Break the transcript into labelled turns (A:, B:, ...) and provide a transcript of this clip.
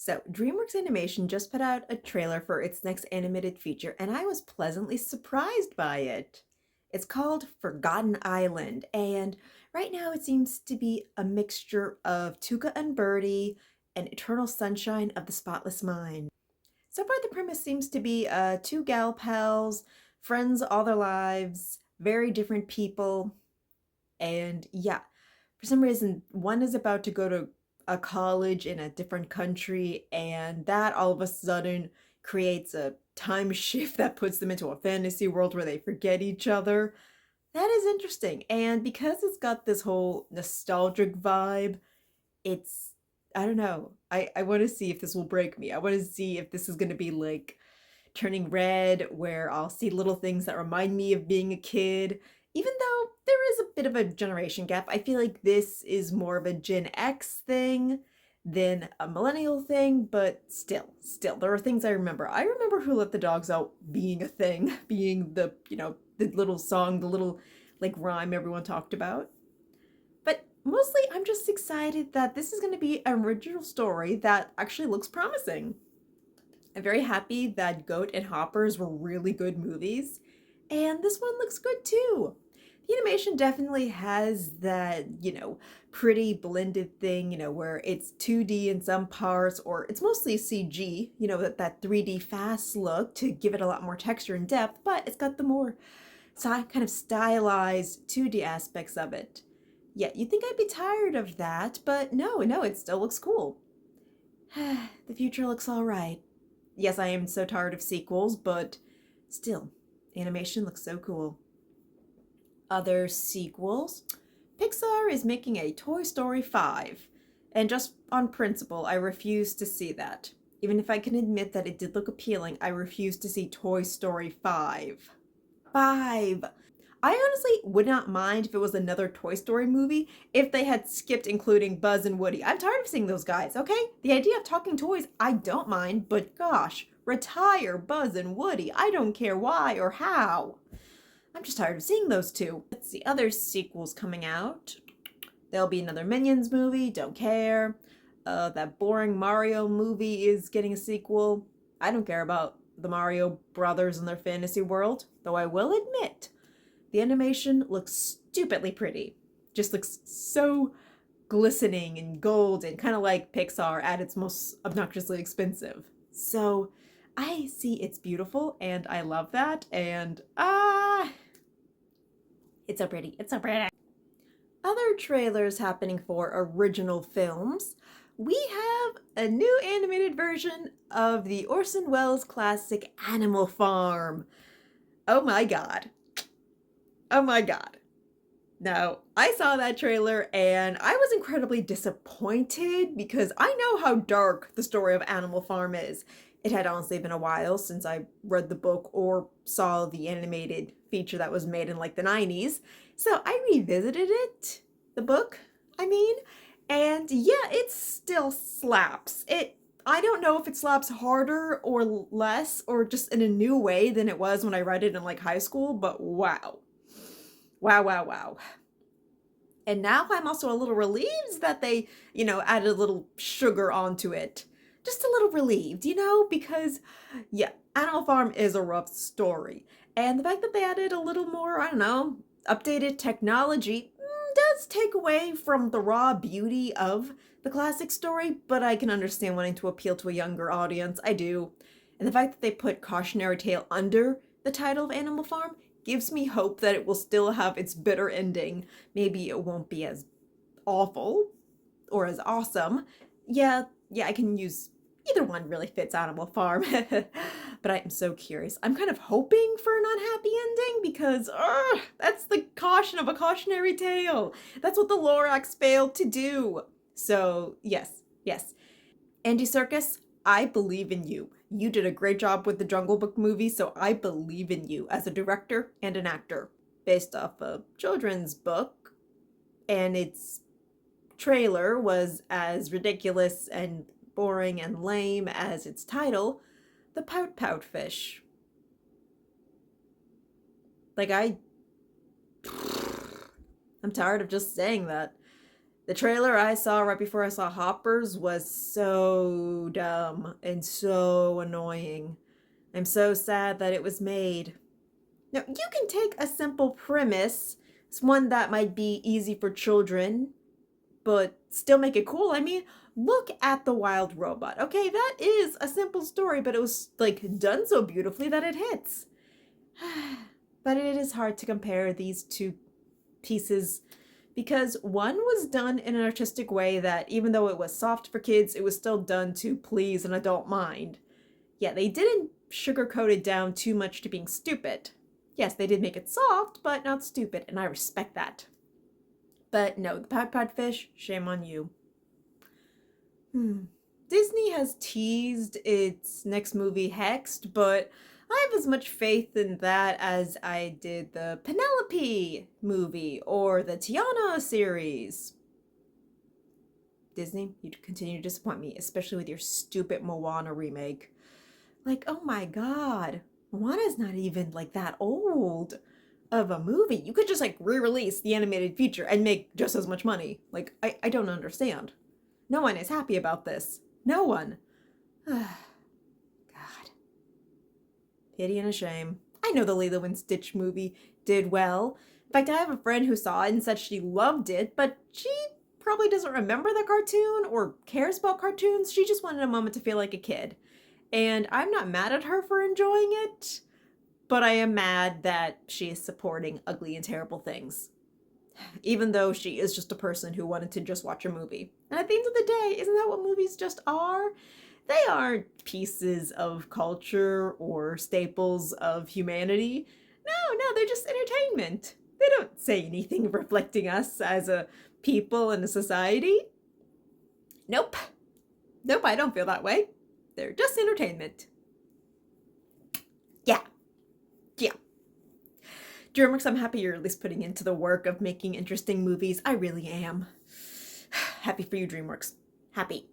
A: So, DreamWorks Animation just put out a trailer for its next animated feature, and I was pleasantly surprised by it. It's called Forgotten Island, and right now it seems to be a mixture of Tuca and Birdie and Eternal Sunshine of the Spotless Mind. So far, the premise seems to be two gal pals, friends all their lives, very different people, and yeah, for some reason, one is about to go to a college in a different country, and that all of a sudden creates a time shift that puts them into a fantasy world where they forget each other. That is interesting. And because it's got this whole nostalgic vibe, it's, I don't know. I want to see if this will break me. I want to see if this is going to be like Turning Red, where I'll see little things that remind me of being a kid. Even though there is a bit of a generation gap, I feel like this is more of a Gen X thing than a millennial thing, but still, there are things I remember. I remember Who Let the Dogs Out being a thing, being the little song, the little like rhyme everyone talked about. But mostly, I'm just excited that this is going to be an original story that actually looks promising. I'm very happy that Goat and Hoppers were really good movies, and this one looks good too. The animation definitely has that, pretty blended thing, where it's 2D in some parts, or it's mostly CG, that 3D fast look to give it a lot more texture and depth, but it's got the more kind of stylized 2D aspects of it. Yeah, you'd think I'd be tired of that, but no, it still looks cool. The future looks all right. Yes, I am so tired of sequels, but still, animation looks so cool. Other sequels? Pixar is making a Toy Story 5, and just on principle, I refuse to see that. Even if I can admit that it did look appealing, I refuse to see Toy Story 5. 5! I honestly would not mind if it was another Toy Story movie if they had skipped including Buzz and Woody. I'm tired of seeing those guys, okay? The idea of talking toys, I don't mind, but gosh, retire Buzz and Woody. I don't care why or how. I'm just tired of seeing those two. Let's see, other sequels coming out. There'll be another Minions movie, don't care. That boring Mario movie is getting a sequel. I don't care about the Mario brothers and their fantasy world, though I will admit, the animation looks stupidly pretty. Just looks so glistening and gold and kind of like Pixar at its most obnoxiously expensive. So I see it's beautiful and I love that, and it's so pretty. It's so pretty. Other trailers happening for original films. We have a new animated version of the Orson Welles classic Animal Farm. Oh my god. Oh my god. Now, I saw that trailer and I was incredibly disappointed because I know how dark the story of Animal Farm is. It had honestly been a while since I read the book or saw the animated feature that was made in like the 90s. So I revisited it, the book, I mean, and yeah, it still slaps. I don't know if it slaps harder or less or just in a new way than it was when I read it in like high school, but wow. Wow, wow, wow. And now I'm also a little relieved that they, added a little sugar onto it. Just a little relieved, because, yeah, Animal Farm is a rough story. And the fact that they added a little more, I don't know, updated technology does take away from the raw beauty of the classic story, but I can understand wanting to appeal to a younger audience. I do. And the fact that they put Cautionary Tale under the title of Animal Farm gives me hope that it will still have its bitter ending. Maybe it won't be as awful or as awesome. Yeah, I can use either one really fits Animal Farm. But I am so curious. I'm kind of hoping for an unhappy ending because that's the caution of a cautionary tale. That's what the Lorax failed to do. So, yes. Andy Serkis, I believe in you. You did a great job with the Jungle Book movie, so I believe in you as a director and an actor based off a children's book, and its trailer was as ridiculous and boring and lame as its title, The Pout Pout Fish. Like, I'm tired of just saying that. The trailer I saw right before I saw Hoppers was so dumb and so annoying. I'm so sad that it was made. Now, you can take a simple premise, it's one that might be easy for children, but still make it cool. I mean, look at the wild robot. Okay, that is a simple story, but it was like done so beautifully that it hits. But it is hard to compare these two pieces because one was done in an artistic way that even though it was soft for kids, it was still done to please an adult mind. Yeah, they didn't sugarcoat it down too much to being stupid. Yes, they did make it soft, but not stupid, and I respect that. But no, the Pod Fish, shame on you. Disney has teased its next movie, Hexed, but I have as much faith in that as I did the Penelope movie or the Tiana series. Disney, you continue to disappoint me, especially with your stupid Moana remake. Like, oh my god, Moana's not even like that old of a movie. You could just like re-release the animated feature and make just as much money. Like, I don't understand. No one is happy about this. No one. God. Pity and a shame. I know the Lilo and Stitch movie did well. In fact, I have a friend who saw it and said she loved it, but she probably doesn't remember the cartoon or cares about cartoons. She just wanted a moment to feel like a kid. And I'm not mad at her for enjoying it, but I am mad that she is supporting ugly and terrible things. Even though she is just a person who wanted to just watch a movie. And at the end of the day, isn't that what movies just are? They aren't pieces of culture or staples of humanity. No, they're just entertainment. They don't say anything reflecting us as a people and a society. Nope. Nope, I don't feel that way. They're just entertainment. Yeah. DreamWorks, I'm happy you're at least putting into the work of making interesting movies. I really am. Happy for you, DreamWorks. Happy.